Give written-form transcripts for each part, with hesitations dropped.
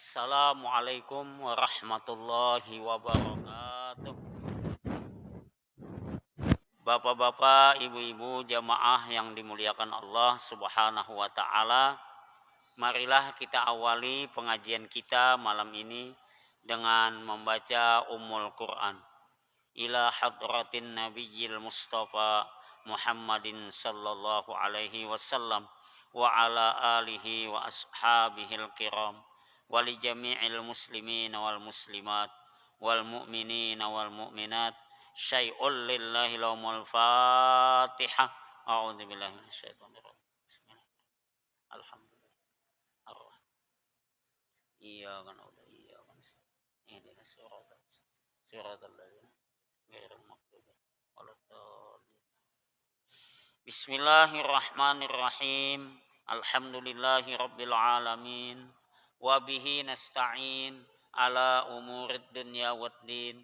Assalamualaikum warahmatullahi wabarakatuh. Bapak-bapak, ibu-ibu, jamaah yang dimuliakan Allah Subhanahu wa taala, marilah kita awali pengajian kita malam ini dengan membaca Ummul Quran. Ila hadratin nabiyil Mustafa Muhammadin sallallahu alaihi wasallam wa ala alihi wa ashabihil kiram wa li jami'il muslimin wal muslimat wal mu'minin wal mu'minat syai'ul lillahi laumul fatihah. A'udzu billahi minasyaitonir rajim. Bismillahirrahmanirrahim. Alhamdulillah. Ar-Rahman. Iyyaka na'budu wa iyyaka nasta'in. Ihdinas siratal ladzina ghairil maghdubi 'alaihim. Bismillahirrahmanirrahim. Alhamdulillahi rabbil alamin. Wa bihi nasta'in ala umurid dunya waddin.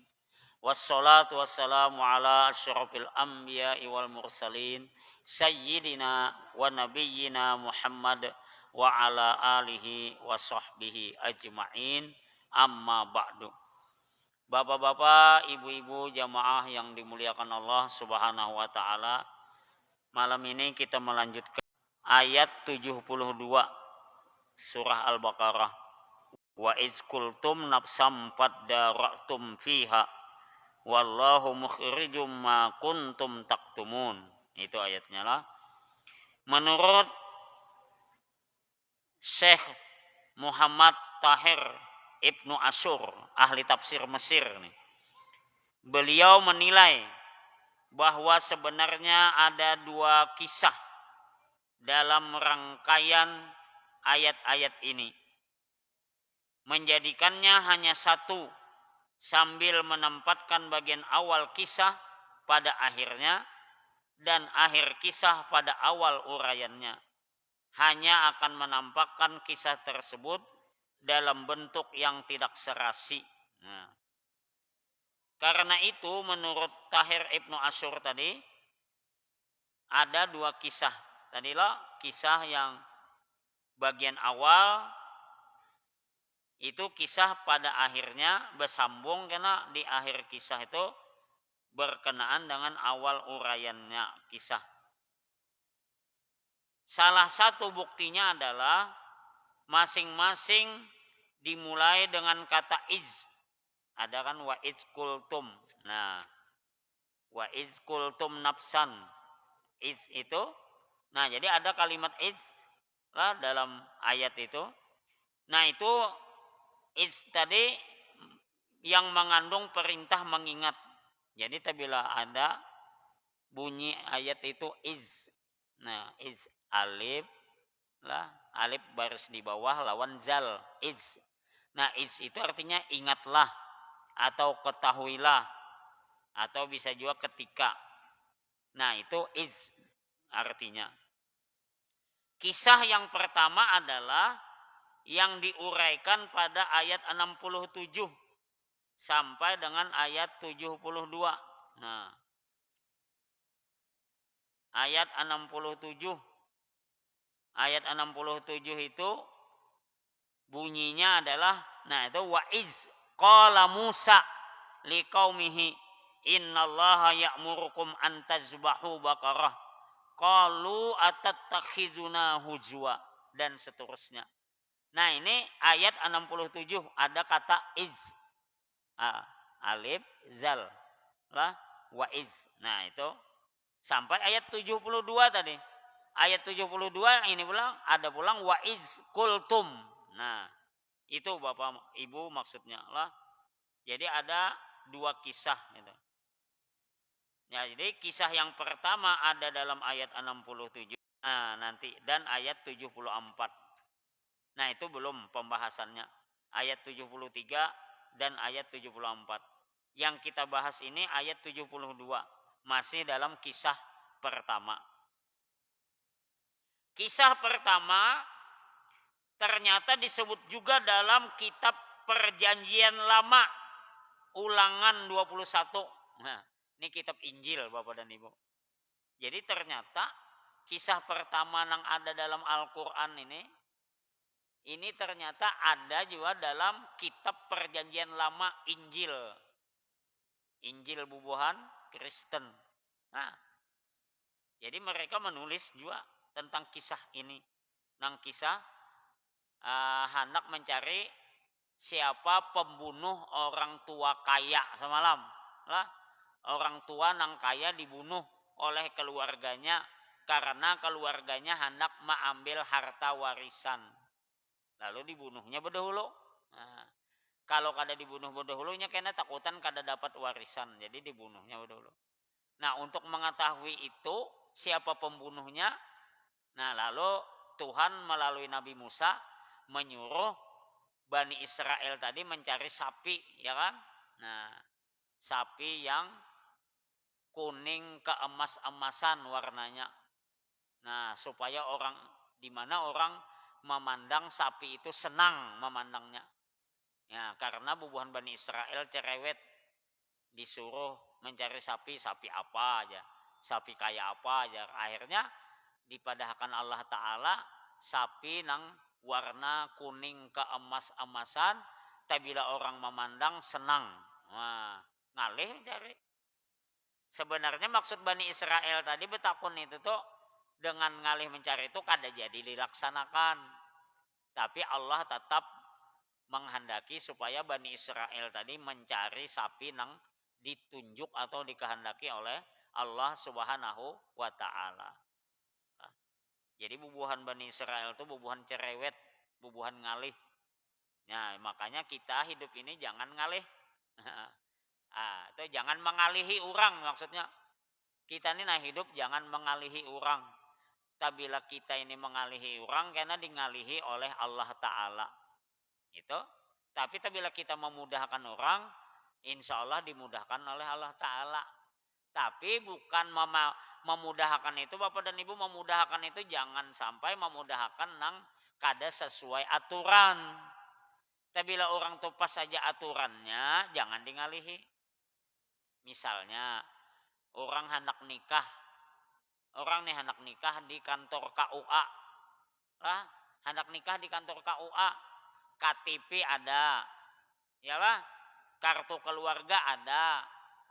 Wassalatu wassalamu ala asyrafil anbiya'i wal mursalin sayyidina wa nabiyyina Muhammad wa ala alihi wa sahbihi ajma'in, amma ba'du. Bapak-bapak, ibu-ibu, jamaah yang dimuliakan Allah Subhanahu wa taala, malam ini kita melanjutkan ayat 72 surah Al-Baqarah. Wa iz qultum nafsam fadara'tum fiha wallahu mukhrijum ma kuntum taktumun. Itu ayatnya lah. Menurut Syekh Muhammad Tahir Ibnu Asyur, ahli tafsir Mesir nih, beliau menilai bahwa sebenarnya ada dua kisah dalam rangkaian ayat-ayat ini, menjadikannya hanya satu sambil menempatkan bagian awal kisah pada akhirnya dan akhir kisah pada awal uraiannya, hanya akan menampakkan kisah tersebut dalam bentuk yang tidak serasi. Nah, karena itu menurut Tahir Ibnu Asyur tadi ada dua kisah. Tadilah kisah yang bagian awal itu kisah pada akhirnya bersambung, karena di akhir kisah itu berkenaan dengan awal uraiannya kisah. Salah satu buktinya adalah masing-masing dimulai dengan kata iz. Ada kan wa iz qultum. Nah, wa iz qultum nafsan. Iz itu. Nah, jadi ada kalimat iz lah dalam ayat itu. Nah, itu iz tadi yang mengandung perintah mengingat. Jadi bila ada bunyi ayat itu iz. Nah, iz alif lah, alif baris di bawah lawan zal, iz. Nah, iz itu artinya ingatlah atau ketahuilah atau bisa juga ketika. Nah, itu iz artinya. Kisah yang pertama adalah yang diuraikan pada ayat 67 sampai dengan ayat 72. Nah, ayat 67 itu bunyinya adalah, nah itu wa iz qala Musa liqaumihi innallaha ya'murukum an tazbahu baqarah qalu atattakhizuna huzwa dan seterusnya. Nah, ini ayat 67 ada kata iz. Alif zal lah wa iz. Nah, itu sampai ayat 72 tadi. Ayat 72 ini pulang wa iz qultum. Nah, itu Bapak Ibu maksudnya lah. Jadi ada dua kisah gitu. Ya, jadi kisah yang pertama ada dalam ayat 67. Nah, nanti dan ayat 74. Nah, itu belum pembahasannya. Ayat 73 dan ayat 74. Yang kita bahas ini ayat 72. Masih dalam kisah pertama. Kisah pertama ternyata disebut juga dalam kitab Perjanjian Lama, Ulangan 21. Nah, ini kitab Injil Bapak dan Ibu. Jadi ternyata kisah pertama yang ada dalam Al-Quran ini Ini ternyata ada juga dalam kitab perjanjian lama Injil. Injil bubuhan Kristen. Nah, jadi mereka menulis juga tentang kisah ini. Nang kisah hendak mencari siapa pembunuh orang tua kaya semalam. Lah, orang tua nang kaya dibunuh oleh keluarganya karena keluarganya hendak mengambil harta warisan. Lalu dibunuhnya berdahulu. Nah, kalau kada dibunuh berdahulunya kena takutan kada dapat warisan, jadi dibunuhnya berdahulu. Nah, untuk mengetahui itu siapa pembunuhnya, nah lalu Tuhan melalui Nabi Musa menyuruh Bani Israel tadi mencari sapi, ya kan? Nah, sapi yang kuning keemas-emasan warnanya. Nah, supaya orang di mana orang memandang sapi itu senang memandangnya. Ya, karena bubuhan Bani Israel cerewet, disuruh mencari sapi apa aja, sapi kaya apa aja. Akhirnya dipadahkan Allah Ta'ala sapi nang warna kuning keemas-emasan, tapi bila orang memandang senang. Nah, ngalih mencari. Sebenarnya maksud Bani Israel tadi betakun itu tuh dengan ngalih mencari itu kada jadi dilaksanakan. Tapi Allah tetap menghendaki supaya Bani Israel tadi mencari sapi nang ditunjuk atau dikehendaki oleh Allah Subhanahu wa Ta'ala. Jadi bubuhan Bani Israel itu bubuhan cerewet, bubuhan ngalih. Nah, makanya kita hidup ini jangan ngalih. Itu jangan mengalihi orang maksudnya. Kita ini nah hidup jangan mengalihi orang. Tabila kita ini mengalihi orang karena dingalihi oleh Allah Ta'ala. Itu. Tapi tabila kita memudahkan orang, insya Allah dimudahkan oleh Allah Ta'ala. Tapi bukan memudahkan itu, Bapak dan Ibu, memudahkan itu jangan sampai memudahkan nang kada sesuai aturan. Tabila orang tupas saja aturannya, jangan dingalihi. Misalnya, orang hendak nikah. Orang nih hendak nikah di kantor KUA. Lah, hendak nikah di kantor KUA. KTP ada. Yalah, kartu keluarga ada.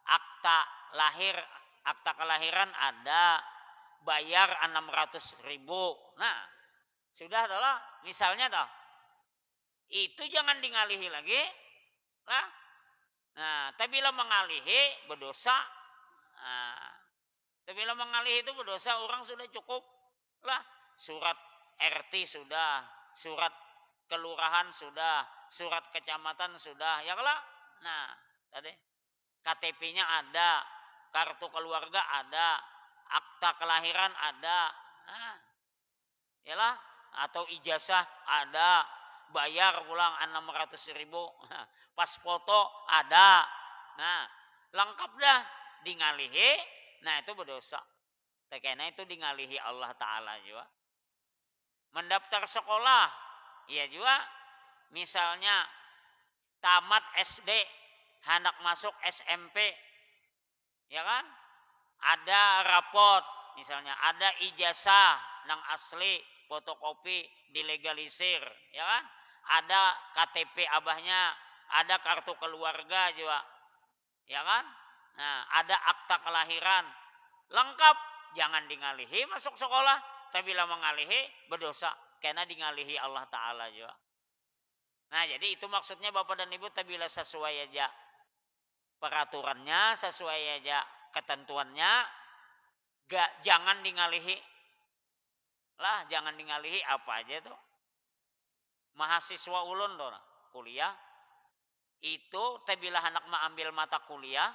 Akta kelahiran ada. Bayar 600.000. Nah, sudah adalah misalnya toh. Itu jangan dingalihi lagi. Lah. Nah, tapi bila mengalihi berdosa. Nah, tapi bila mengalihi itu berdosa, orang sudah cukup lah. Surat RT sudah, surat kelurahan sudah, surat kecamatan sudah, ya kalau. Nah, tadi KTP-nya ada, kartu keluarga ada, akta kelahiran ada, nah, yalah, atau ijazah ada, bayar pulang 600.000, pas foto ada, nah lengkap dah, dingalihi. Nah itu berdosa. Karena itu dingalihi Allah Ta'ala juga. Mendaftar sekolah. Iya juga. Misalnya tamat SD. Hendak masuk SMP. Ya kan. Ada rapot. Misalnya ada ijazah nang asli. Fotokopi dilegalisir. Ya kan. Ada KTP abahnya. Ada kartu keluarga juga. Ya kan. Nah, ada akta kelahiran. Lengkap. Jangan dingalihi masuk sekolah. Tapi bila mengalihi berdosa. Karena dingalihi Allah Ta'ala juga. Nah, jadi itu maksudnya Bapak dan Ibu. Tapi bila sesuai aja peraturannya. Sesuai aja ketentuannya. Jangan dingalihi. Lah, jangan dingalihi apa aja tuh. Mahasiswa ulun tuh. Kuliah. Itu tapi bila anak mengambil mata kuliah.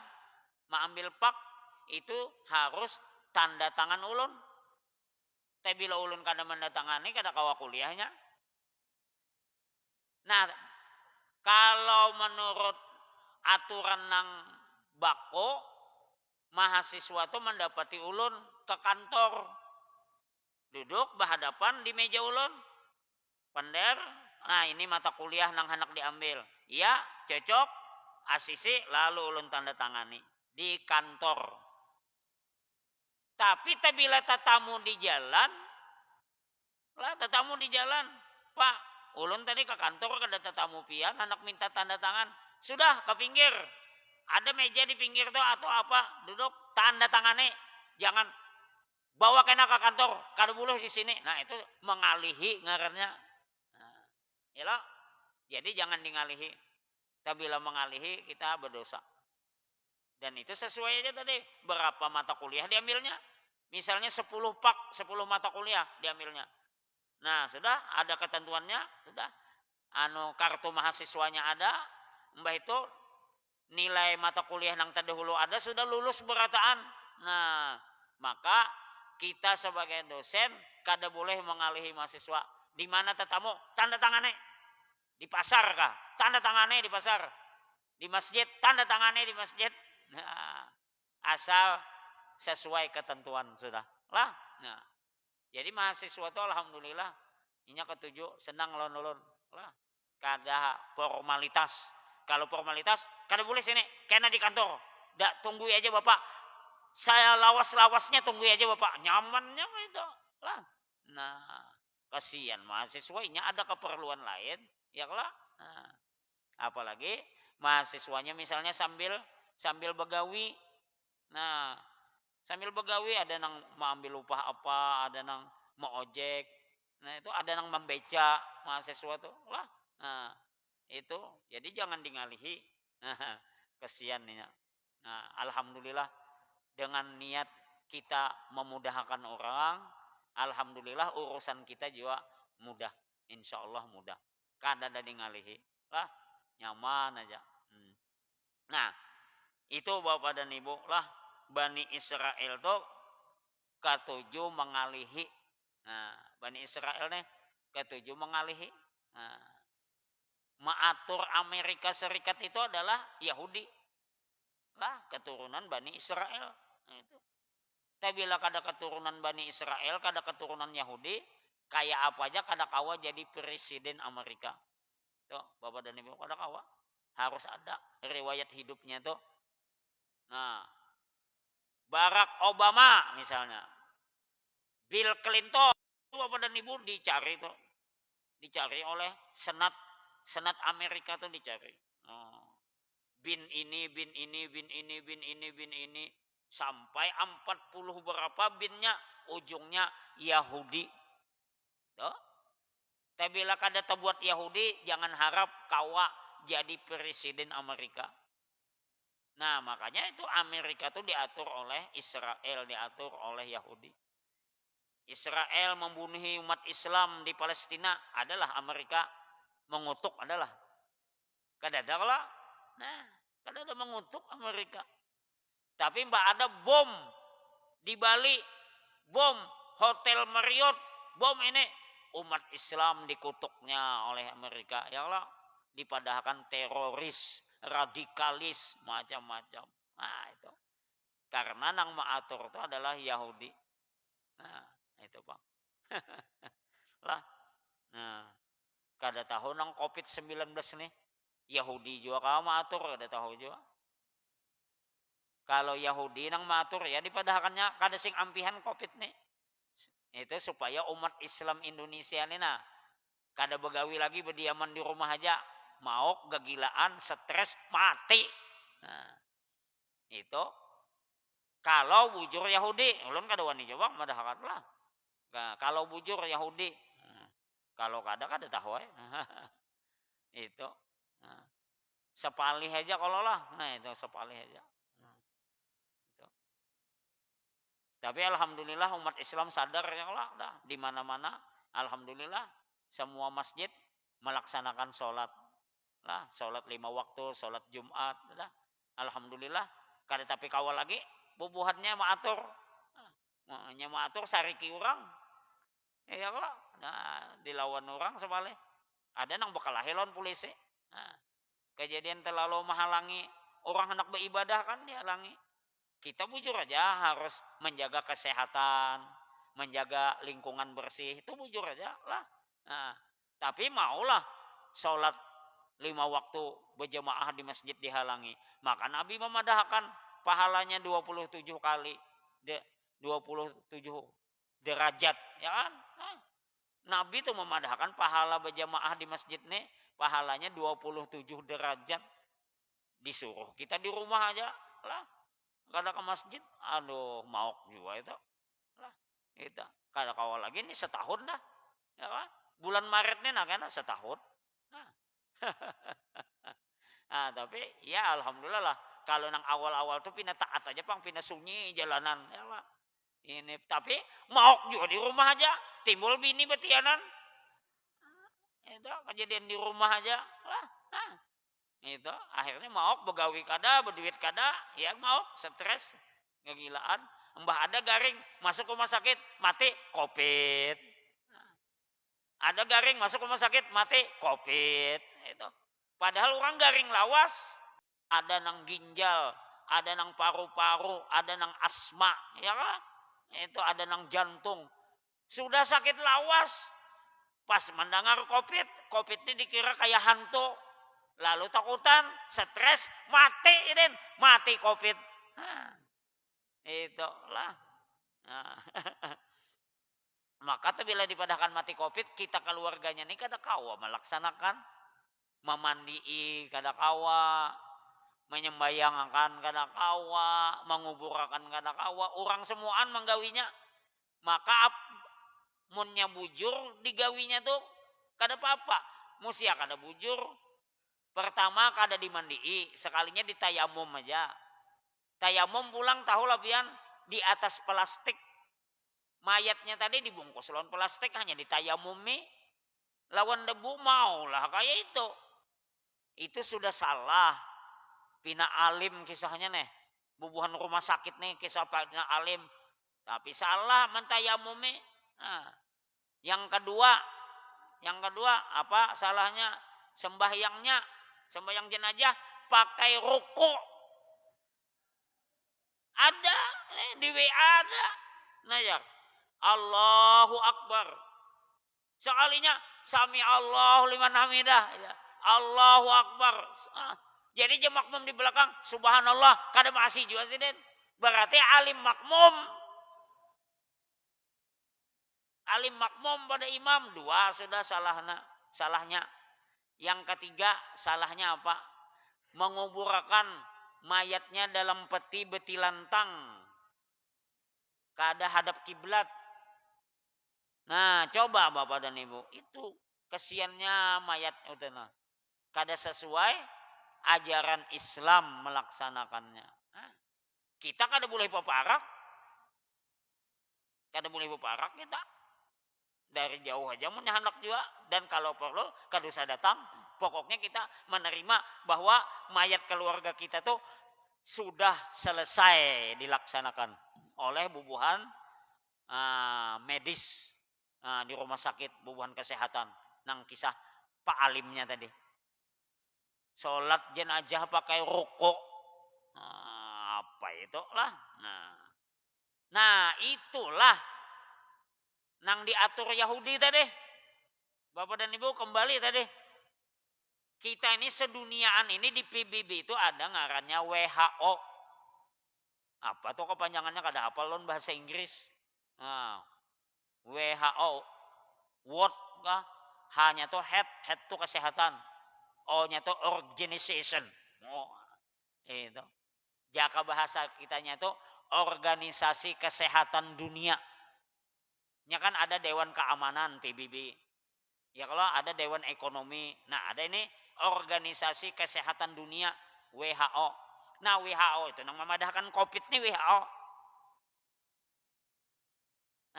Mengambil pak, itu harus tanda tangan ulun. Tapi bila ulun kada mendatangani, kada kawa kuliahnya. Nah, kalau menurut aturan nang bako, mahasiswa itu mendapati ulun ke kantor. Duduk berhadapan di meja ulun. Pender, nah ini mata kuliah nang hendak diambil. Iya, cocok, asisi, lalu ulun tanda tangani. Di kantor. Tapi bila tatamu di jalan, lah tatamu di jalan, Pak, ulun tadi ke kantor ada tetamu pian anak minta tanda tangan, sudah ke pinggir. Ada meja di pinggir tuh atau apa, duduk tanda tangane, jangan bawa kena ke kantor, kada boleh di sini. Nah, itu mengalihi ngarannya. Nah, ya, jadi jangan ngalihi. Tapi bila mengalihi kita berdosa. Dan itu sesuai aja tadi berapa mata kuliah diambilnya. Misalnya 10 pak, 10 mata kuliah diambilnya. Nah, sudah ada ketentuannya, sudah. Kartu mahasiswanya ada, mbah itu nilai mata kuliah yang terdahulu ada, sudah lulus berataan. Nah, maka kita sebagai dosen kada boleh mengalihi mahasiswa. Di mana tetamu, tanda tangane. Di pasar kah? Tanda tangane di pasar. Di masjid, tanda tangane di masjid. Nah, asal sesuai ketentuan sudah lah. Nah, jadi mahasiswa itu alhamdulillah inya ketujuh senang lon-lon lah. Kada formalitas. Kalau formalitas kada boleh sini, kena di kantor. Dak tunggu aja Bapak. Saya lawas-lawasnya tunggu aja Bapak. Nyamannya itu lah. Nah, kasihan mahasiswa inya ada keperluan lain, ya lah. Nah, apalagi mahasiswanya misalnya sambil begawi. Nah, sambil begawi ada nang mau ambil upah apa, ada nang mau ojek. Nah, itu ada nang membeca mahasiswa tuh lah. Nah, itu jadi jangan ngalihi. Kasihan nih. Nah, alhamdulillah dengan niat kita memudahkan orang, alhamdulillah urusan kita juga mudah, insya Allah mudah. Kada ada ngalihi lah, nyaman aja. Nah, itu Bapak dan Ibu lah, Bani Israel tuh ketujuh mengalihi. Nah, Bani Israel nih ketujuh mengalihi. Nah, mengatur Amerika Serikat itu adalah Yahudi lah, keturunan Bani Israel. Nah, itu. Tapi bila kada keturunan Bani Israel, kada keturunan Yahudi, kayak apa aja kada kawa jadi presiden Amerika. Tuh, Bapak dan Ibu kada kawa. Harus ada riwayat hidupnya tuh. Nah, Barack Obama misalnya, Bill Clinton, Bapak dan Ibu dicari tuh, dicari oleh Senat Amerika tuh dicari. Bin ini, bin ini, bin ini, bin ini, bin ini, sampai 40 berapa binnya, ujungnya Yahudi. Tuh. Tapi bila kada terbuat Yahudi, jangan harap kawa jadi presiden Amerika. Nah, makanya itu Amerika itu diatur oleh Israel, diatur oleh Yahudi. Israel membunuh umat Islam di Palestina adalah Amerika mengutuk adalah. Kadada lah. Nah, kadada mengutuk Amerika. Tapi mbak ada bom di Bali, bom Hotel Marriott, bom ini umat Islam dikutuknya oleh Amerika. Ya Allah, dipadahkan teroris, radikalis, macam-macam. Nah, itu. Karena nang mengatur itu adalah Yahudi. Nah, itu Pak. Lah. Nah, kada tahu nang COVID-19 nih. Yahudi juga kalau mengatur, kada tahu juga. Kalau Yahudi nang mengatur ya dipadahkannya kada sing ampihan COVID nih. Itu supaya umat Islam Indonesia ini nah kada begawi lagi berdiaman di rumah aja, mau kegilaan, stres, mati. Nah, itu kalau bujur Yahudi, ulun kada wani coba madahkan lah. Nah, kalau bujur Yahudi, kalau kada tahu ya. Itu. Nah, sepalih aja kalau lah, nah itu sepalih aja. Nah, itu. Tapi alhamdulillah umat Islam sadar ya lah, dah di mana-mana, alhamdulillah semua masjid melaksanakan sholat lah, sholat 5 waktu, sholat Jumat, dah. Alhamdulillah. Kada tapi kawal lagi, bubuhannya maatur, maatur sariki orang, ya lah, nah dilawan orang sebalik. Ada nang bekalahi lawan polisi. Nah, kejadian terlalu menghalangi orang hendak beribadah kan dihalangi. Kita bujur aja harus menjaga kesehatan, menjaga lingkungan bersih. Itu bujur aja lah. Nah, tapi maulah sholat 5 waktu berjamaah di masjid dihalangi. Maka Nabi memadahkan pahalanya 27 kali. 27 derajat. Ya kan? Nah, Nabi tuh memadahkan pahala berjamaah di masjid nih, pahalanya 27 derajat. Disuruh kita di rumah aja lah. Kada ke masjid, aduh maok juga itu. Lah, itu. Kada kawal lagi nih setahun dah. Ya kan? Bulan Maret nih nah kan setahun. Nah. Nah, tapi ya alhamdulillah lah. Kalau nang awal-awal tuh pindah taat aja pang, pindah sunyi jalanan ya lah. Ini tapi maok juga di rumah aja. Timbul bini betianan. Itu kejadian di rumah aja lah. Nah, itu akhirnya maok begawi kada, berduit kada, ya maok stres, kegilaan. Mbah ada garing masuk rumah sakit mati COVID. Ada garing masuk rumah sakit mati COVID. Itu. Padahal orang garing lawas, ada nang ginjal, ada nang paru-paru, ada nang asma, ya kan? Itu ada nang jantung. Sudah sakit lawas, pas mendengar COVID, COVID ini dikira kayak hantu. Lalu takutan, stres, mati ini, mati COVID. Nah, itulah. Nah. Maka tuh bila dipadahkan mati COVID, kita keluarganya ini kada kawa melaksanakan memandii kada kawa, menyembayangkan kada kawa, menguburakan kada kawa, orang semuaan menggawinya. Maka munnya bujur digawinya tuh kada apa-apa. Musia kada bujur. Pertama kada dimandii, sekalinya ditayamum aja. Tayamum pulang tahu lah pian di atas plastik. Mayatnya tadi dibungkus lawan plastik, hanya ditayamumi. Lawan debu maulah kayak itu. Itu sudah salah. Pina alim kisahnya nih. Bubuhan rumah sakit nih kisah pina alim. Tapi salah mentayamumi. Nah, yang kedua apa salahnya? Sembahyang jenazah pakai ruku. Ada di WA ada. Nah ya, Allahu Akbar. Sekalinya sami Allahu liman hamidah. Ya. Allahu Akbar. Jadi jemaah makmum di belakang subhanallah kada masih juga sih Den. Berarti alim makmum. Alim makmum pada imam dua sudah salahnya. Yang ketiga salahnya apa? Menguburkan mayatnya dalam peti betilantang. Kada hadap kiblat. Nah, coba Bapak dan Ibu, itu kesiannya mayat utana. Kada sesuai ajaran Islam melaksanakannya. Nah, kita kada boleh paparak. Kada boleh paparak kita. Dari jauh aja mun hendak juga, dan kalau perlu kada usah datang. Pokoknya kita menerima bahwa mayat keluarga kita tuh sudah selesai dilaksanakan oleh bubuhan medis di rumah sakit, bubuhan kesehatan. Nang kisah Pak Alimnya tadi. Sholat jenazah pakai rukuk. Apa itu lah. Nah itulah nang diatur Yahudi tadi. Bapak dan Ibu kembali tadi. Kita ini seduniaan ini di PBB itu ada ngarannya WHO. Apa tuh kepanjangannya kada hafal lon bahasa Inggris. Nah, WHO. World kah? H-nya tuh head tuh kesehatan. O-nya tuh organization. Oh, itu. Jaka bahasa kitanya tuh organisasi kesehatan dunia. Ya kan ada Dewan Keamanan PBB. Ya kalau ada Dewan Ekonomi. Nah ada ini Organisasi Kesehatan Dunia WHO. Nah WHO itu yang memadahkan COVID nih WHO.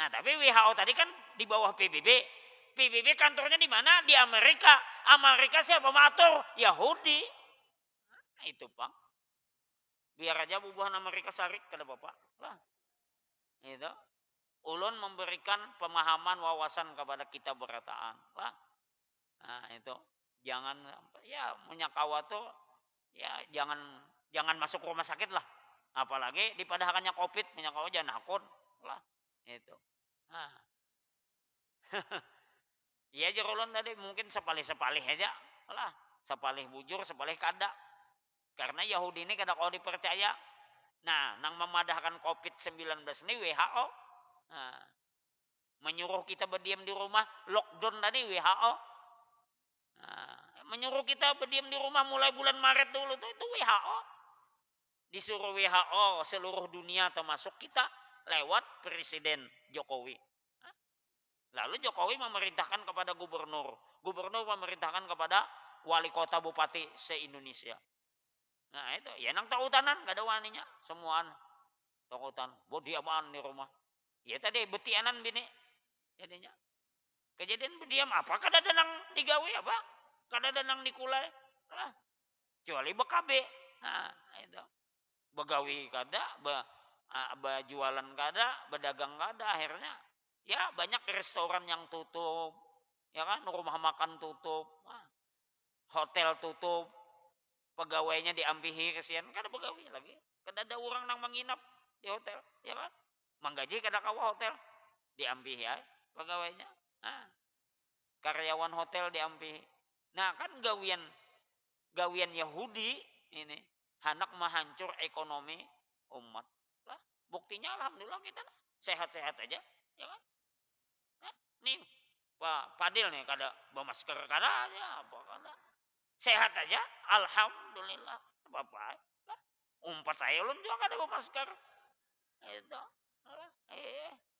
Nah tapi WHO tadi kan di bawah PBB. PBB kantornya di mana? Di Amerika. Amerika siapa mengatur? Yahudi. Nah, itu Pak. Biar aja bubuhan Amerika Sarik kada apa-apa. Lah. Itu. Ulun memberikan pemahaman wawasan kepada kita berataan. Lah. Nah, itu. Jangan ya menyakawa tuh ya jangan masuk rumah sakit lah. Apalagi dipadahkannya COVID menyakawa jangan nakut lah. Itu. Nah. Iya aja ulun tadi mungkin sepalih-sepalih aja lah. Sepalih bujur, sepalih kada. Karena Yahudi ini kada kau dipercaya. Nah, nang memadahkan COVID-19 ini WHO. Nah, Menyuruh kita berdiam di rumah, lockdown tadi WHO. Nah, menyuruh kita berdiam di rumah mulai bulan Maret dulu tuh itu WHO. Disuruh WHO seluruh dunia termasuk kita lewat Presiden Jokowi. Lalu Jokowi memerintahkan kepada gubernur, gubernur memerintahkan kepada wali kota bupati se-Indonesia. Nah itu, ya nang tautanan gak ada waninya, semuaan tautan. Berdiaman di rumah. Ya tadi betianan bini. Jadinya kejadian berdiam apa? Kada ada nang digawe apa? Kada ada nang dikulai. Lah, kecuali bekabe. Nah itu. Begawi kada, jualan kada, berdagang kada, akhirnya ya banyak restoran yang tutup, ya kan, rumah makan tutup, hotel tutup, pegawainya diambihi kesian, kada pegawai lagi, kada ada orang yang menginap di hotel, ya kan, menggaji kada kawa hotel, diambihi ya pegawainya, karyawan hotel diambihi, nah kan gawian Yahudi ini hendak menghancur ekonomi umat. Lah, buktinya alhamdulillah kita sehat-sehat aja, ya kan? Nah, nih Pak Fadil nih kada bermasker kada ya apa kada. Sehat aja, alhamdulillah. Bapak, lah, umpat aja ulun juga kada bermasker. Itu.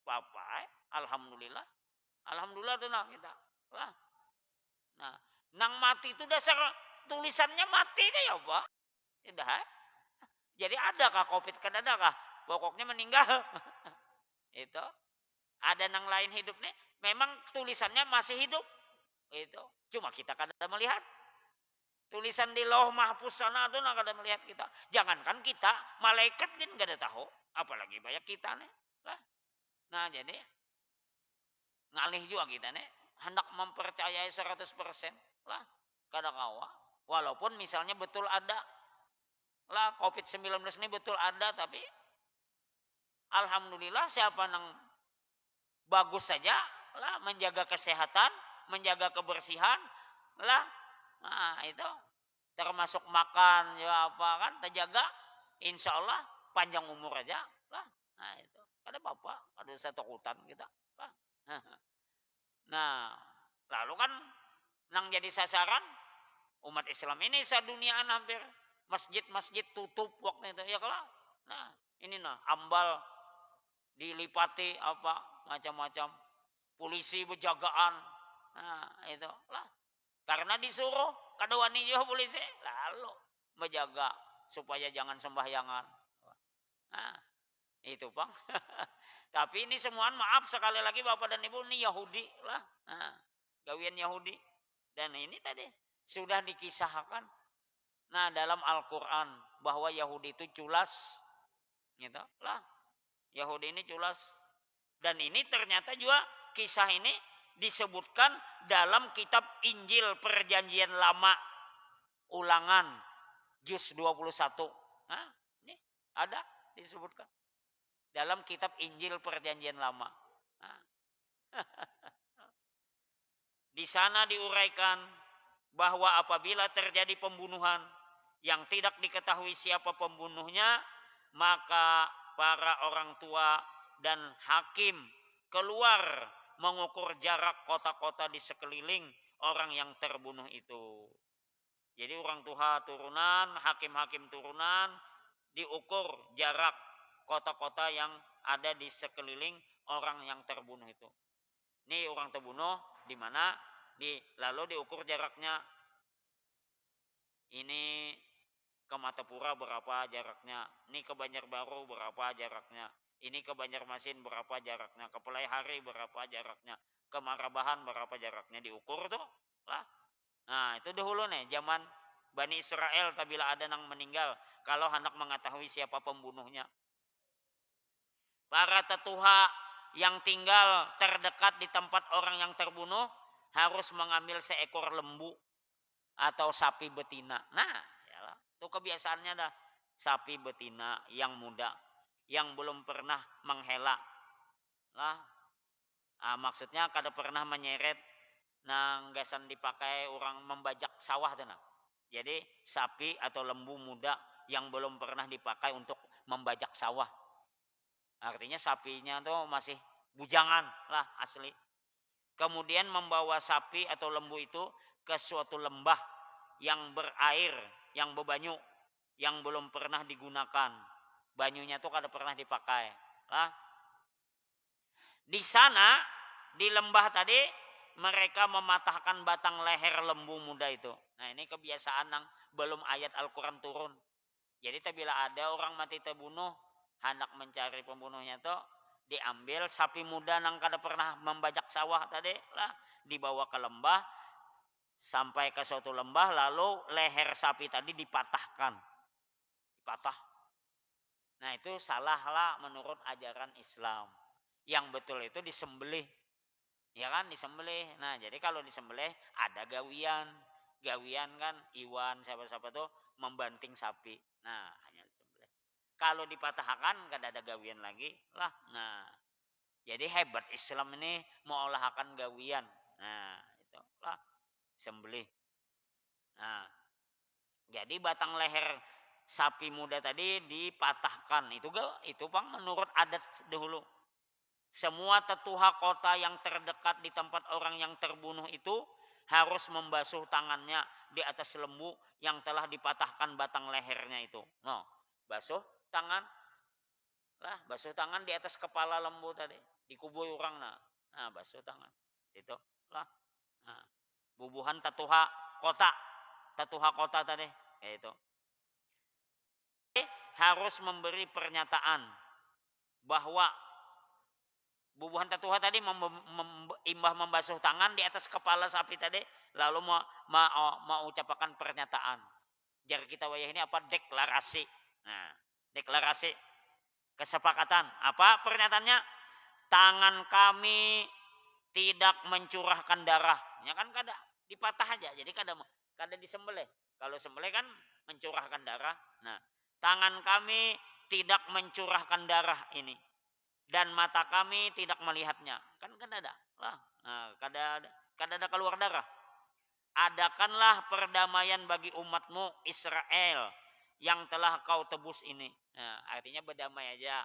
Bapak, alhamdulillah. Alhamdulillah tuh nah kita. Lah. Nah, nang mati itu dasar tulisannya mati deh ya, Pak. Tidak. Jadi adakah COVID? Kan adakah? Pokoknya meninggal. Itu. Ada nang lain hidup nih. Memang tulisannya masih hidup. Itu. Cuma kita kada melihat. Tulisan di Lauh Mahfuz sana tuh nggak kada melihat kita. Jangankan kita, malaikat kan gak ada tahu. Apalagi banyak kita nih. Nah jadi ngalih juga kita nih. Hendak mempercayai 100% lah. Kada kawa. Walaupun misalnya betul ada. Lah COVID-19 ini betul ada, tapi alhamdulillah siapa nang bagus saja lah menjaga kesehatan, menjaga kebersihan lah, nah itu termasuk makan ya apa kan terjaga, insya Allah panjang umur aja lah, nah itu ada bapak ada satu hutan kita lah. Nah lalu kan nang jadi sasaran umat Islam ini seduniaan hampir. Masjid-masjid tutup waktu itu ya kalau. Nah, ini nah ambal dilipati apa macam-macam. Polisi berjagaan. Nah, itu lah. Karena disuruh kada wani juga polisi lalu menjaga supaya jangan sembahyangan. Nah, itu, Bang. Tapi ini semuaan maaf sekali lagi Bapak dan Ibu ini Yahudi lah. Nah, gawian Yahudi. Dan ini tadi sudah dikisahkan. Nah dalam Al-Quran bahwa Yahudi itu culas, gitu lah. Yahudi ini culas. Dan ini ternyata juga kisah ini disebutkan dalam kitab Injil Perjanjian Lama Ulangan juz 21. Nah, ini ada disebutkan dalam kitab Injil Perjanjian Lama. Nah. Di sana diuraikan bahwa apabila terjadi pembunuhan yang tidak diketahui siapa pembunuhnya, maka para orang tua dan hakim keluar mengukur jarak kota-kota di sekeliling orang yang terbunuh itu. Jadi orang tua turunan, hakim-hakim turunan diukur jarak kota-kota yang ada di sekeliling orang yang terbunuh itu. Ini orang terbunuh di mana lalu diukur jaraknya. Ini ke Matapura berapa jaraknya, ini ke Banjarbaru berapa jaraknya, ini ke Banjarmasin berapa jaraknya, ke Pelaihari berapa jaraknya, ke Marabahan berapa jaraknya, diukur tuh lah. Nah itu dahulu nih zaman Bani Israel apabila ada yang meninggal kalau hendak mengetahui siapa pembunuhnya. Para tetuha yang tinggal terdekat di tempat orang yang terbunuh harus mengambil seekor lembu atau sapi betina. Nah, yalah, itu kebiasaannya dah. Sapi betina yang muda, yang belum pernah menghela. Lah, maksudnya kada pernah menyeret nang gasan dipakai orang membajak sawah tuh nah. Jadi sapi atau lembu muda yang belum pernah dipakai untuk membajak sawah. Artinya sapinya tuh masih bujangan lah asli. Kemudian membawa sapi atau lembu itu ke suatu lembah yang berair, yang berbanyu, yang belum pernah digunakan. Banyunya tuh kada pernah dipakai. Lah. Di sana, di lembah tadi, mereka mematahkan batang leher lembu muda itu. Nah ini kebiasaan yang belum ayat Al-Quran turun. Jadi bila ada orang mati terbunuh, hendak mencari pembunuhnya tuh, diambil sapi muda yang kada pernah membajak sawah tadi lah, dibawa ke lembah, sampai ke suatu lembah, lalu leher sapi tadi dipatahkan. Dipatah. Nah itu salah lah menurut ajaran Islam. Yang betul itu disembelih. Ya kan disembelih. Nah jadi kalau disembelih ada gawian. Gawian kan Iwan siapa-siapa tuh membanting sapi. Nah hanya disembelih. Kalau dipatahkan gak ada gawian lagi lah. Nah jadi hebat Islam ini mengolahkan gawian. Nah itu lah sembelih. Nah jadi batang leher sapi muda tadi dipatahkan. Itu Bang menurut adat dahulu. Semua tetuha kota yang terdekat di tempat orang yang terbunuh itu harus membasuh tangannya di atas lembu yang telah dipatahkan batang lehernya itu. No, basuh tangan. Lah, basuh tangan di atas kepala lembu tadi. Dikubur orang nah. Nah, basuh tangan. Itu lah. Nah, bubuhan tetuha kota. Tetuha kota tadi. Itu. Harus memberi pernyataan bahwa bubuhan tetuha tadi imbah membasuh tangan di atas kepala sapi tadi, lalu mau ucapkan pernyataan. Jar kita wayah ini apa? Deklarasi. Nah, deklarasi kesepakatan. Apa pernyataannya? Tangan kami tidak mencurahkan darah. Ya kan kada dipatah aja. Jadi kada disembelih. Kalau sembelih kan mencurahkan darah. Nah, tangan kami tidak mencurahkan darah ini. Dan mata kami tidak melihatnya. Kan ada lah. Nah, kada ada keluar darah. Adakanlah perdamaian bagi umatmu Israel yang telah kau tebus ini. Nah, artinya berdamai aja.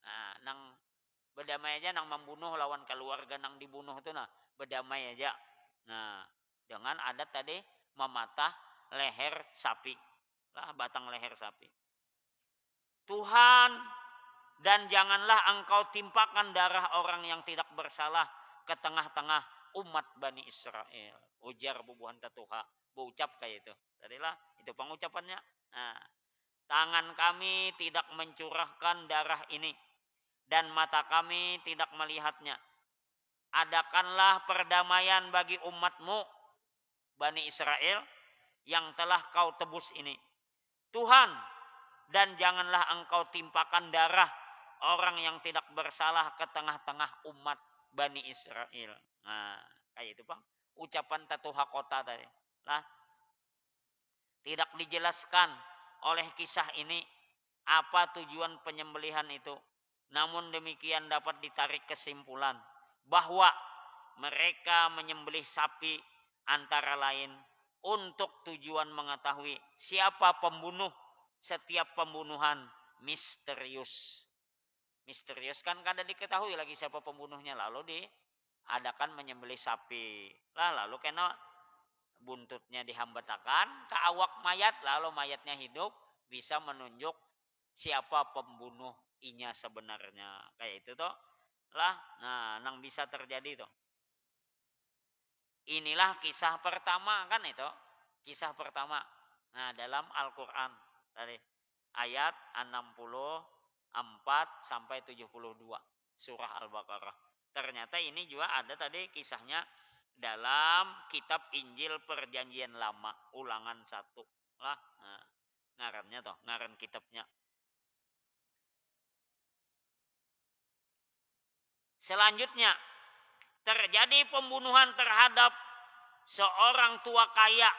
Nah, nang berdamai aja nang membunuh lawan keluarga nang dibunuh itu nah, berdamai aja. Nah, dengan adat tadi mematah leher sapi. Lah batang leher sapi. Tuhan, dan janganlah engkau timpakan darah orang yang tidak bersalah ke tengah-tengah umat Bani Israel. Ujar bubuhan tetuha. Berucap kayak itu. Tadilah itu pengucapannya. Nah, tangan kami tidak mencurahkan darah ini. Dan mata kami tidak melihatnya. Adakanlah perdamaian bagi umatmu Bani Israel yang telah kau tebus ini. Tuhan, dan janganlah engkau timpakan darah orang yang tidak bersalah ke tengah-tengah umat Bani Israel. Nah, kayak itu Bang. Ucapan tetuha kota tadi. Nah, tidak dijelaskan oleh kisah ini apa tujuan penyembelihan itu. Namun demikian dapat ditarik kesimpulan bahwa mereka menyembelih sapi antara lain untuk tujuan mengetahui siapa pembunuh setiap pembunuhan misterius. Misterius kan kada diketahui lagi siapa pembunuhnya, lalu diadakan menyembelih sapi. Lalu kena buntutnya dihambatakan ke awak mayat, lalu mayatnya hidup, bisa menunjuk siapa pembunuh inya sebenarnya. Kayak itu toh lah. Nah, nang bisa terjadi toh. Inilah kisah pertama kan itu. Kisah pertama. Nah, dalam Al-Qur'an tadi ayat 64 sampai 72 surah Al-Baqarah. Ternyata ini juga ada tadi kisahnya dalam kitab Injil Perjanjian Lama ulangan 1 lah. Nah, ngarannya toh, ngaran kitabnya. Selanjutnya, terjadi pembunuhan terhadap seorang tua kaya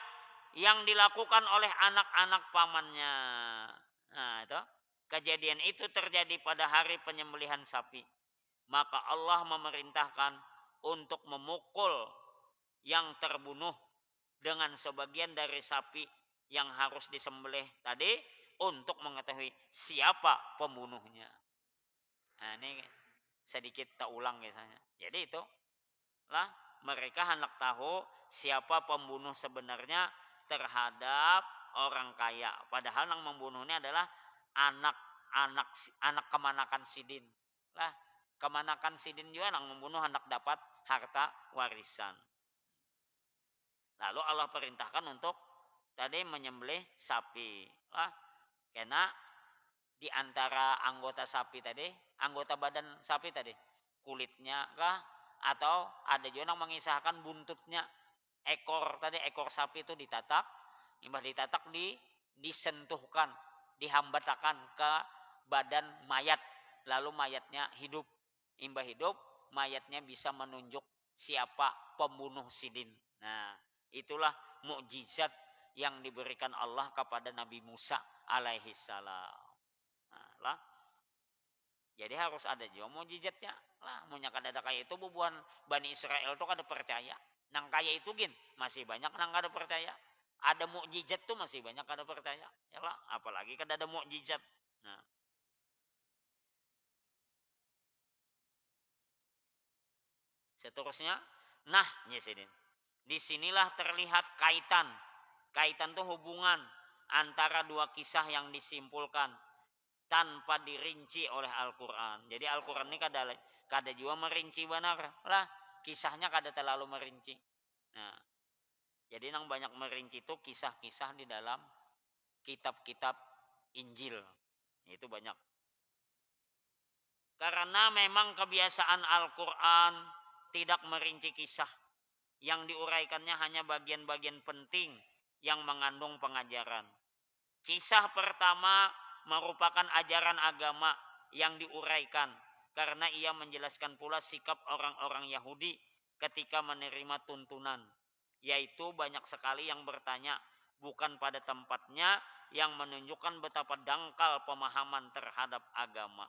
yang dilakukan oleh anak-anak pamannya. Nah, itu kejadian itu terjadi pada hari penyembelihan sapi. Maka Allah memerintahkan untuk memukul yang terbunuh dengan sebagian dari sapi yang harus disembelih tadi untuk mengetahui siapa pembunuhnya. Nah, ini sedikit tak ulang misalnya. Jadi itu lah mereka hendak tahu siapa pembunuh sebenarnya terhadap orang kaya. Padahal yang membunuhnya adalah anak kemanakan sidin. Lah kemanakan sidin juga yang membunuh hendak dapat harta warisan. Lalu Allah perintahkan untuk tadi menyembelih sapi. Lah karena di antara anggota sapi tadi, anggota badan sapi tadi, kulitnya kah atau ada juga yang mengisahkan buntutnya, ekor sapi itu ditatak, imbah ditatak disentuhkan, dihambatakan ke badan mayat, lalu mayatnya hidup, imbah hidup mayatnya bisa menunjuk siapa pembunuh sidin. Nah, itulah mukjizat yang diberikan Allah kepada Nabi Musa alaihi salam. Nah, lah. Jadi harus ada juga mukjizatnya. Lah, munnya kada ada kaya itu bubuhan Bani Israel tuh kada percaya. Nang kaya itu gin masih banyak nang kada percaya. Ada mukjizat tuh masih banyak kada percaya. Ya lah, apalagi kada ada mukjizat. Nah. Seterusnya, nah, nyesidin. Disinilah terlihat kaitan. Kaitan tuh hubungan antara dua kisah yang disimpulkan tanpa dirinci oleh Al-Quran. Jadi Al-Quran ini kada juga merinci benar lah, kisahnya kada terlalu merinci. Nah, jadi yang banyak merinci itu kisah-kisah di dalam kitab-kitab Injil. Itu banyak. Karena memang kebiasaan Al-Quran tidak merinci kisah. Yang diuraikannya hanya bagian-bagian penting yang mengandung pengajaran. Kisah pertama merupakan ajaran agama yang diuraikan karena ia menjelaskan pula sikap orang-orang Yahudi ketika menerima tuntunan, yaitu banyak sekali yang bertanya bukan pada tempatnya, yang menunjukkan betapa dangkal pemahaman terhadap agama.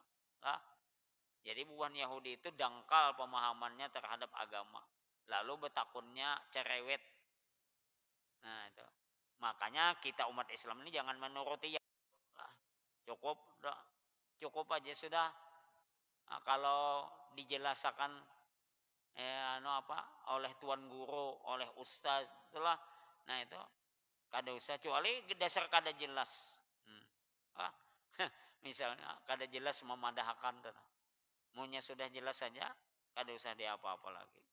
Jadi bukan Yahudi itu dangkal pemahamannya terhadap agama, lalu betakunnya cerewet. Nah itu makanya kita umat Islam ini jangan menuruti cukup aja sudah. Nah, kalau dijelaskan oleh tuan guru, oleh ustaz itulah, nah itu kada usah, kecuali dasar kada jelas. Misalnya kada jelas memadahkan, munya sudah jelas saja, kada usah dia apa-apa lagi.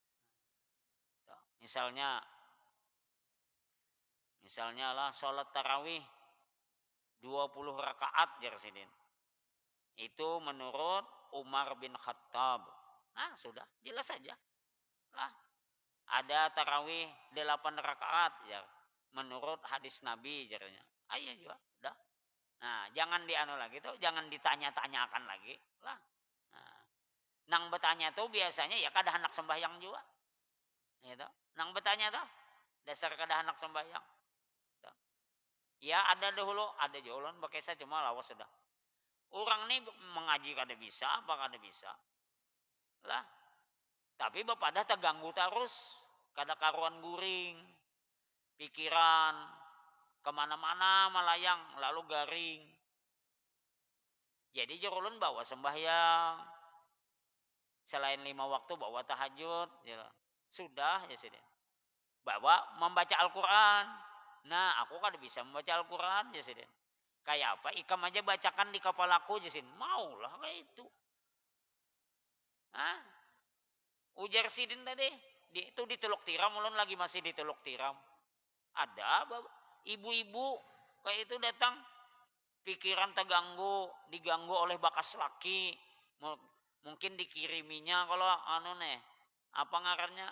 Misalnya lah sholat tarawih 20 rakaat jarsidin. Itu menurut Umar bin Khattab. Nah, sudah jelas saja. Lah, ada tarawih 8 rakaat ya. Menurut hadis Nabi jarnya. Ayo juga, dah. Nah, jangan lagi tuh, jangan ditanya-tanyakan lagi. Lah. Nah, nang bertanya tuh biasanya ya kada hendak sembahyang juga. Gitu. Nang bertanya tuh dasar kada hendak sembahyang. Ya ada dahulu, ada jolon pakai saya cuma lawas sudah. Orang nih mengaji kada bisa, apa kada bisa. Lah, tapi bapak dah terganggu terus, kada karuan guring, pikiran kemana-mana melayang, lalu garing. Jadi jolon bawa sembahyang, selain 5 waktu bawa tahajud, ya. Sudah ya sudah. Bawa membaca Al-Quran. Nah, aku kan bisa membaca Al-Quran jasin. Kayak apa? Ikam aja bacakan di kepalaku jasin. Maulah kayak itu. Ujar sidin tadi. Itu di Teluk Tiram, ulun lagi masih di Teluk Tiram. Ada ibu-ibu kayak itu datang. Pikiran terganggu, diganggu oleh bakas laki. Mungkin dikiriminya kalau apa ngarannya?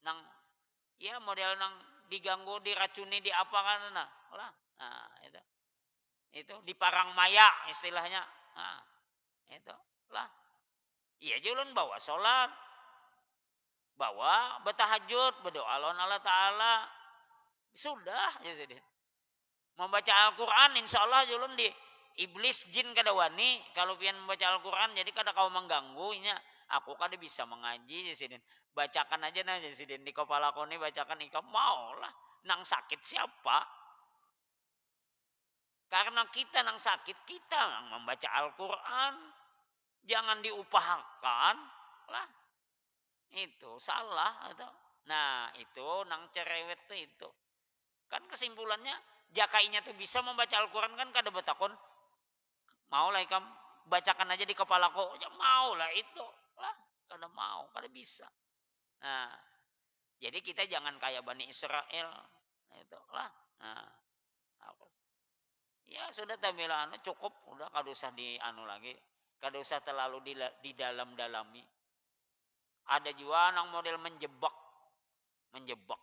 Nang ya model nang diganggu, diracuni, di apa kan nah itu di parang maya istilahnya. Nah, itu lah. Iya julun bawa sholat, bawa bertahajud, berdoa Allah Ta'ala, sudah ya sudah. Membaca Al-Quran insya Allah julun di iblis jin kada wani kalau pian membaca Al-Quran, jadi kada kau mengganggunya. Aku kada bisa mengaji jasidin. Bacakan aja nah jasidin di kepala kau nih, bacakan ikam mau lah. Nang sakit siapa? Karena kita yang sakit, kita yang membaca Al-Quran. Jangan diupahakan lah. Itu salah. Itu. Nah itu nang cerewet tuh itu. Kan kesimpulannya jakainya tuh bisa membaca Al-Quran kan kada betakon. Mau lah ikam bacakan aja di kepalaku. Ya, mau lah itu. Lah kada mau, kada bisa. Nah jadi kita jangan kayak Bani Israel. Itu lah. Nah, ya sudah tampilan cukup, udah kada usah di anu lagi, kada usah terlalu di dalam-dalami. Ada juga yang model menjebak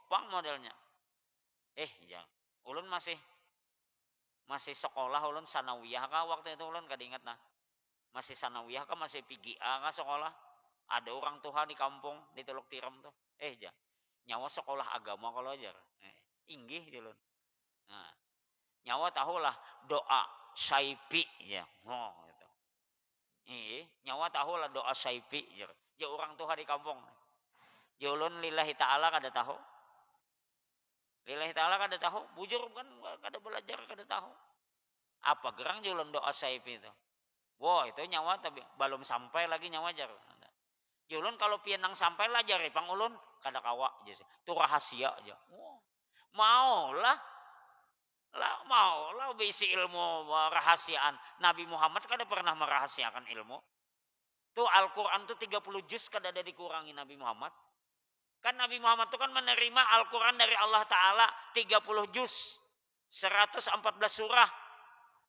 pang modelnya. Jangan. Ulun masih sekolah, ulun sanawiyah kah waktu itu ulun kada ingat nah. Masih sanawiyah kah masih PGA kah sekolah. Ada orang tua di kampung di Teluk Tiram tuh. Nyawa sekolah agama kalau ajar. Inggih ulun. Nah, nyawa tahulah doa syaipi ya. Gitu. Nyawa tahulah doa syaipi ya. Orang tua di kampung. Ulun lillahi ta'ala kada tahu. Lillahi ta'ala kada tahu. Bujur kan kada belajar kada tahu. Apa gerang ulun doa syaipi itu. Wah itu nyawa tapi belum sampai lagi nyawa jar. Ulun kalau pian nang sampai lah jari pang ulun kada kawa aja. Itu rahasia aja. Mau lah bisi ilmu rahasiaan. Nabi Muhammad kada pernah merahasiakan ilmu. Tuh Al-Quran tuh 30 juz kada ada dikurangi Nabi Muhammad. Kan Nabi Muhammad tuh kan menerima Al-Quran dari Allah Ta'ala 30 juz. 114 surah.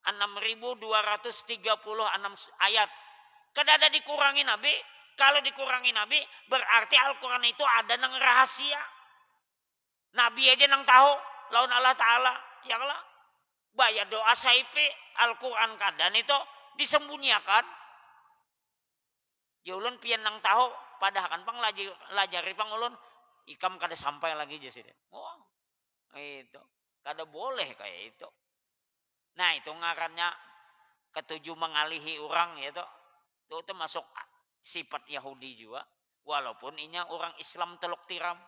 6.236 ayat. Kada ada dikurangi Nabi. Kalau dikurangi Nabi berarti Al-Quran itu ada nang rahasia. Nabi aja nang tahu. Laun Allah Ta'ala. Ya Allah. Bayar doa saipi Al-Quran kadan itu disembunyikan. Ya ulun pian nang tahu padahal kan pang lajari pang ulun ikam kada sampai lagi aja sih. Itu kada boleh kayak itu. Nah itu ngarannya ketujuh mengalihi orang itu. Itu termasuk sifat Yahudi juga. Walaupun inya orang Islam Teluk Tiram.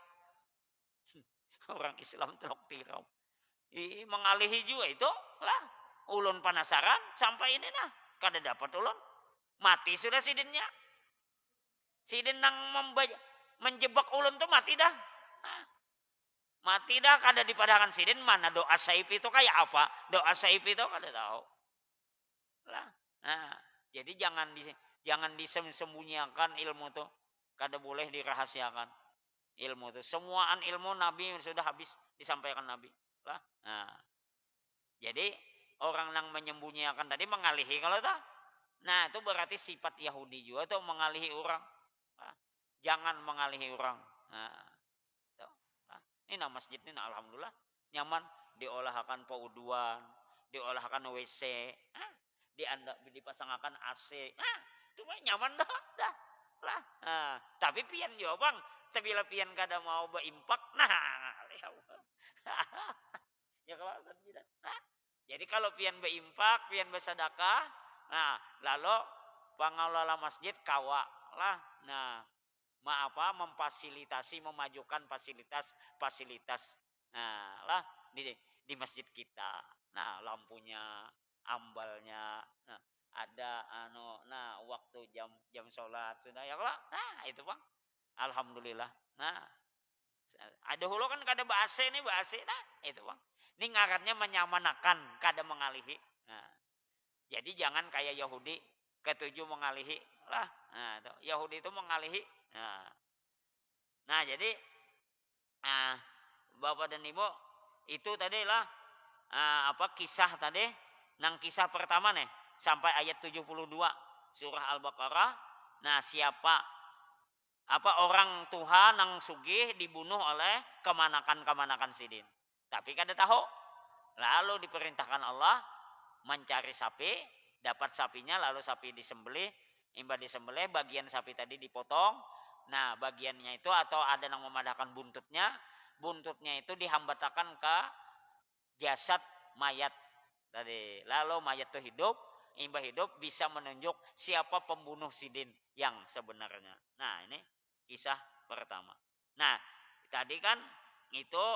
Orang Islam Teluk Tiram. Mengalihi juga itu lah. Ulun penasaran sampai ini nah. Kada dapat ulun. Mati sudah sidinnya. Sidin nang menjebak ulun tuh mati dah. Nah, mati dah kada dipadahkan sidin mana doa saif itu kayak apa? Doa saif itu kada tahu. Lah. Nah, jadi jangan disembunyikan ilmu tuh. Kada boleh dirahasiakan ilmu tuh. Semuaan ilmu Nabi sudah habis disampaikan Nabi. Lah. Nah. Jadi orang yang menyembunyikan tadi mengalihi kalau tak. Nah, itu berarti sifat Yahudi juga tuh mengalihi orang. Nah, jangan mengalihi orang. Nah, ini nah masjid ini nah, alhamdulillah nyaman, diolahkan pauduan, diolahkan WC, dipasangkan AC. Itu nyaman dah. Lah. Nah, tapi pian juga bang, tabila pian kada mau berimpak, nah, ya kalau tidak. Jadi kalau pian berimpak, pian bersedekah, nah, lalu pengelola masjid kawa lah. Nah, memfasilitasi, memajukan fasilitas. Nah, lah di masjid kita. Nah, lampunya, ambalnya, nah, ada waktu jam sholat sudah ya kalau. Nah, itu Bang. Alhamdulillah. Nah, ada hulu kan kada bahasa ini bahasa. Nah, itu Bang. Ini ngarannya menyamanakan, kada mengalihi. Nah, jadi jangan kayak Yahudi ketujuh mengalihi lah. Nah, Yahudi itu mengalihi. Nah jadi Bapak dan Ibu itu tadi lah kisah tadi. Nang kisah pertama nih sampai ayat 72 surah Al-Baqarah. Nah siapa orang Tuhan nang sugih dibunuh oleh kemanakan sidin. Tapi kada tahu. Lalu diperintahkan Allah mencari sapi, dapat sapinya lalu sapi disembelih, imba disembelih bagian sapi tadi dipotong. Nah, bagiannya itu atau ada yang memadahkan buntutnya itu dihambatakan ke jasad mayat tadi. Lalu mayat itu hidup, imba hidup bisa menunjuk siapa pembunuh sidin yang sebenarnya. Nah, ini kisah pertama. Nah, tadi kan itu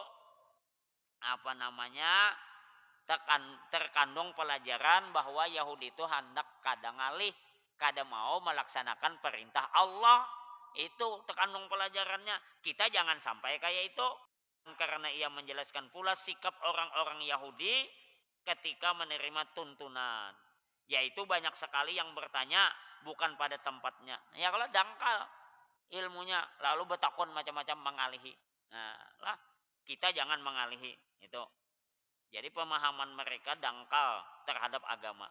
terkandung pelajaran bahwa Yahudi itu hendak kada ngalih, kada mau melaksanakan perintah Allah. Itu terkandung pelajarannya. Kita jangan sampai kayak itu. Karena ia menjelaskan pula sikap orang-orang Yahudi ketika menerima tuntunan. Yaitu banyak sekali yang bertanya bukan pada tempatnya. Ya kalau dangkal ilmunya lalu betakon macam-macam mengalihi. Nah, lah kita jangan mengalihi itu. Jadi pemahaman mereka dangkal terhadap agama.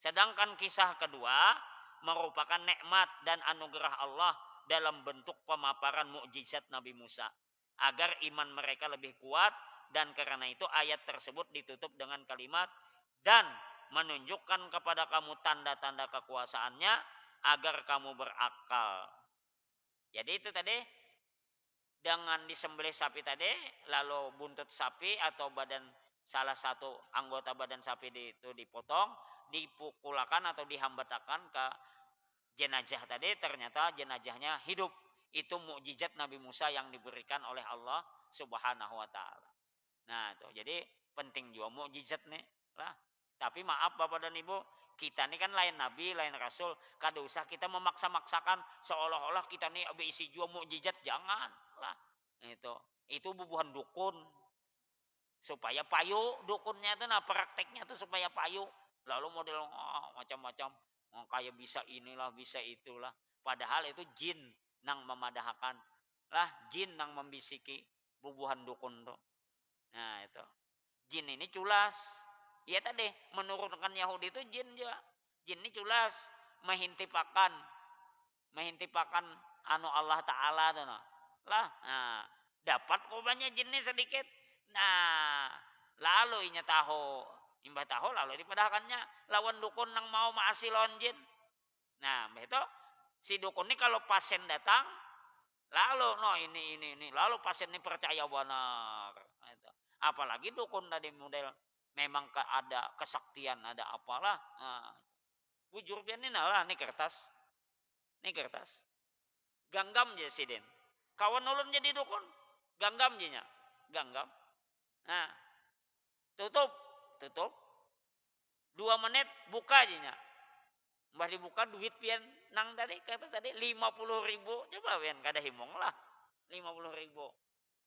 Sedangkan kisah kedua merupakan nikmat dan anugerah Allah dalam bentuk pemaparan mukjizat Nabi Musa agar iman mereka lebih kuat, dan karena itu ayat tersebut ditutup dengan kalimat dan menunjukkan kepada kamu tanda-tanda kekuasaannya agar kamu berakal. Jadi itu tadi dengan disembelih sapi tadi, lalu buntut sapi atau badan salah satu anggota badan sapi itu dipotong, dipukulakan atau dihambatakan ke jenazah tadi, ternyata jenazahnya hidup. Itu mukjizat Nabi Musa yang diberikan oleh Allah Subhanahu wa taala. Nah, tuh jadi penting juga mukjizat nih lah. Tapi maaf Bapak dan Ibu, kita ini kan lain nabi, lain rasul, kada usah kita memaksa-maksakan seolah-olah kita nih isi juga mukjizat, jangan lah. Itu bubuhan dukun. Supaya payu dukunnya itu, nah prakteknya itu supaya payu. Lalu model macam-macam, kayak bisa inilah, bisa itulah. Padahal itu jin nang memadahkan lah, jin nang membisiki bubuhan dukun tuh. Nah itu jin ini culas. Ya tadi menurunkan Yahudi itu jin juga. Jin ini culas mehintipakan anu Allah Ta'ala tuh no. Lah, nah, dapat korbannya jin ini sedikit. Nah, lalu inya tahu, imbah tahu lalu dipadahkannya lawan dukun nang mau maasi lawan jin. Nah, itu si dukun ini kalau pasien datang, lalu no ini, lalu pasien ini percaya benar. Itu. Apalagi dukun tadi model memang ada kesaktian, ada apalah. Nah, bujur pian ini lah, ini kertas. Ganggam je sidin. Kawan ulun jadi dukun, ganggam je nya. Ganggam. Nah, tutup. 2 menit buka aja nya. Mbah dibuka duit pian nang tadi kata tadi 50.000. Coba pian kada himong lah. 50.000.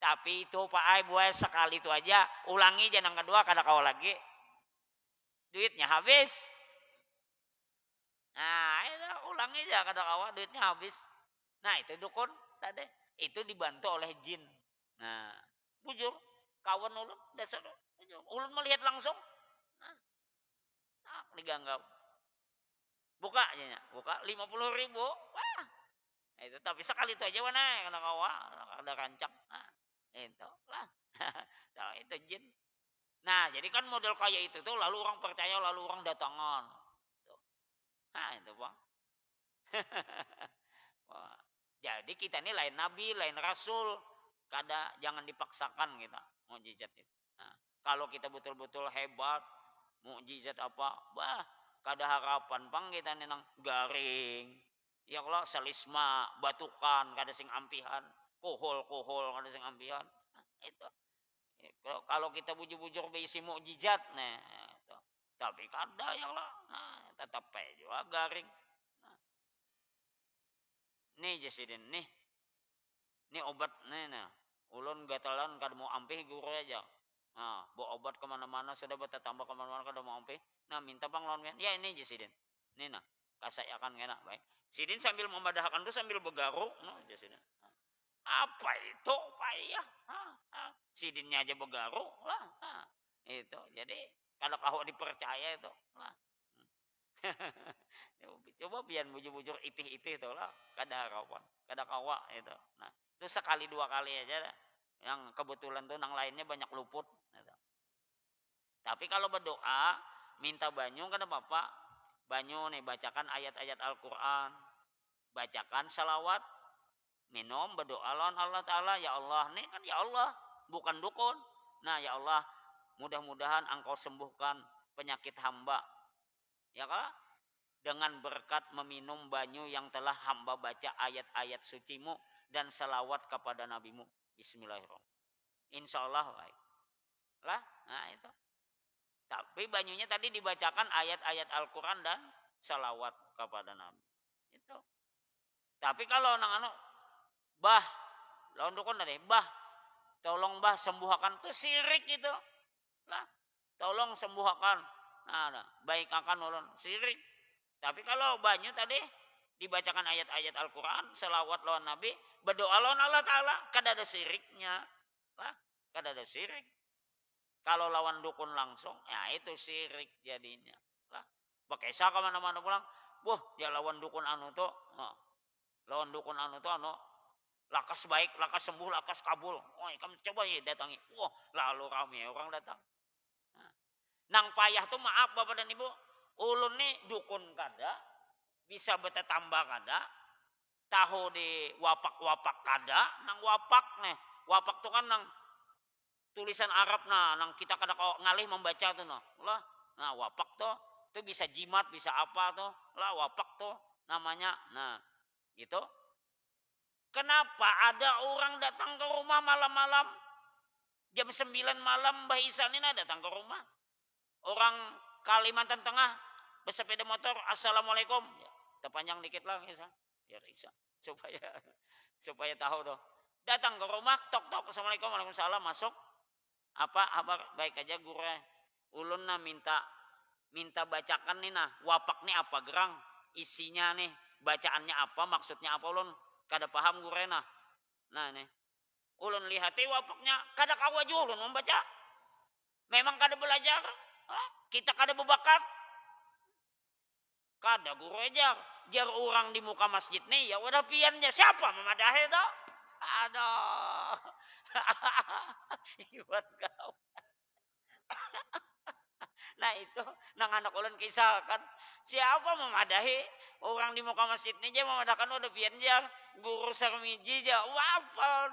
Tapi itu Pak Ai buat sekali itu aja, ulangi aja nang kedua kada kau lagi. Duitnya habis. Nah, itu ulangi aja kada kau duitnya habis. Nah, itu dukun tadi itu dibantu oleh jin. Nah, bujur kawan ulun dasar ulun melihat langsung. Nah, diganggap. Buka aja, buka 50.000. Wah. Itu tapi sekali itu aja mana kena kawa, ada rancang. Nah, itu lah. Nah, itu jin. Nah, jadi kan model kayak itu tuh lalu orang percaya, lalu orang datangan. Tuh. Nah, itu Bang. Wah. Jadi kita ini lain nabi, lain rasul. Kada jangan dipaksakan kita mukjizat itu. Nah, kalau kita betul-betul hebat, mukjizat apa? Bah, kada harapan pang kita nih nang garing. Ya kalau selisma, batukan, kada sing ampihan, kohol kada sing ampihan. Nah, itu. Kalau kita bujur-bujur berisi mukjizat, nah itu. Tapi kada ya Allah, nah, tetap juga garing. Nah. Nih Jasidin, nih obat nih, nah. Ulun gatalan kada mau ampih guru aja. Nah, bawa obat kemana-mana sudah bertambah kemana-mana kada mau ampih. Nah, minta bang lawan ya ini Jasidin. Nih nah, kasayakan kena baik. Sidin sambil memadahkan itu sambil begaruk, no Jasidin. Apa itu payah? Sidinnya aja begaruk lah. Itu. Jadi kalau kau dipercaya itu lah. Coba pian bujur-bujur itih-itih itu lah. Kada harapan, kada kawa itu. Nah, itu sekali 2 kali aja dah. Yang kebetulan tuh nang lainnya banyak luput. Gitu. Tapi kalau berdoa minta banyu kan Bapak, banyu nih bacakan ayat-ayat Al-Quran, bacakan salawat, minum berdoa lawan Allah Ta'ala, ya Allah nih kan ya Allah bukan dukun. Nah ya Allah mudah-mudahan engkau sembuhkan penyakit hamba ya kan, dengan berkat meminum banyu yang telah hamba baca ayat-ayat sucimu dan salawat kepada nabimu. Bismillahirrahmanirrahim. Insya Allah baik lah. Nah itu Tapi banyunya tadi dibacakan ayat-ayat Al-Quran dan salawat kepada Nabi. Itu. Tapi kalau anak-anak, bah, lawan dukun tadi, bah, tolong bah sembuhkan, itu syirik itu. Lah, tolong sembuhkan. Nah, baik akan ulun syirik. Tapi kalau banyu tadi dibacakan ayat-ayat Al-Quran, salawat lawan Nabi, berdoa lawan Allah Ta'ala, kada ada syiriknya. Lah, kada ada syirik. Kalau lawan dukun langsung, ya itu syirik jadinya. Lah, pakai sah kemana-mana pulang, wah, ya lawan dukun anu tuh, lawan dukun anu tuh anu, lakas baik, lakas sembuh, lakas kabul. Wah, kamu coba ya datangi. Wah, lalu ramai orang datang. Nang payah tuh maaf Bapak dan Ibu, ulun nih dukun kada, bisa bertetambah kada, tahu di wapak-wapak kada, nang wapak nih, wapak tuh kan nang tulisan Arab nang kita kada kok ngalih membaca tuh lah, nah wapak tuh itu bisa jimat, bisa apa tuh, lah wapak tuh namanya, nah gitu. Kenapa ada orang datang ke rumah malam-malam, jam 9 malam Mbah Isa ini datang ke rumah. Orang Kalimantan Tengah bersepeda motor, assalamualaikum, ya, terpanjang dikit lah Isa, biar Isa supaya tahu tuh. Datang ke rumah, tok-tok, assalamualaikum, waalaikumsalam, masuk. Apa baik aja guru, ulun nah minta bacakan nih nah, wapak nih apa gerang, isinya nih, bacaannya apa, maksudnya apa, ulun kada paham guru nah. Nah nih, ulun lihati wapaknya, kada kawaju ulun membaca. Memang kada belajar, kita kada berbakat. Kada guru ajar, jar orang di muka masjid nih, ya udah piannya siapa memadahi itu? Aduh. Iwan kau. Nah itu, nang anak ulun kisah kan, siapa memadahi orang di muka masjid nih, dia memadahkan udah pian jar, guru sarmiji aja, wapal